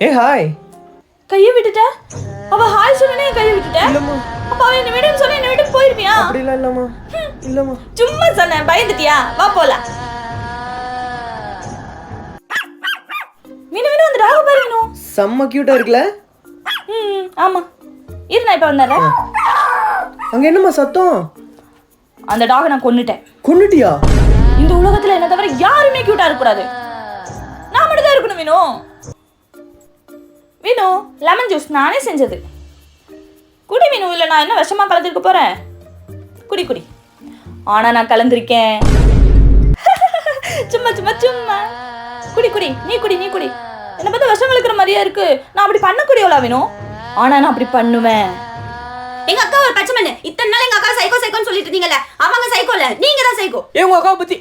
ஏ hi. கையை விட்டுட்ட? அவ ஹாய் சொன்னனே கையை விட்டுட்ட? இல்லம்மா. அப்ப அவ என்ன விடுன்னு சொன்னா என்ன விட்டு போயிருவியா? அப்படிலாம் இல்லம்மா. இல்லம்மா. சும்மா சொன்னேன், பயந்துட்டியா? வா போலாம். மீனு மீனு அந்த டாக பாரு மீனு. செம்ம கியூட்டா இருக்குல? ஆமா. இரு நான் இப்ப வந்துறேன். அங்க என்னம்மா சத்தம்? அந்த டாக நான் கொன்னுட்டேன். கொன்னுட்டியா? இந்த உலகத்துல என்ன தவிர யாருமே கியூட்டா இருக்க கூடாது. நான் மட்டும் தான் இருக்கணும் மீனு. மீனு லெமன் ஜூஸ் நானே செஞ்சது. குடி மீனு, இல்ல நான் என்ன விஷமா கலந்துருக்க போறேன்? குடி குடி. ஆனா நான் கலந்துருக்கேன். சும்மா சும்மா சும்மா. குடி குடி, நீ குடி நீ குடி. என்ன பார்த்தா விஷம் கலக்கிற மாதிரியா இருக்கு. நான் அப்படி பண்ணக்கூடியவளா மீனு? ஆனா நான் அப்படி பண்ணுவேன். எங்க அக்கா ஒரு பச்சை மண்ணு. இத்தனை நாள் எங்க அக்கா சைக்கோ சைக்கோன்னு சொல்லிட்டு இருந்தீங்கல்ல, அவங்க சைக்கோல, நீங்க தான் சைக்கோ. ஏ உங்க அக்காவை பத்தி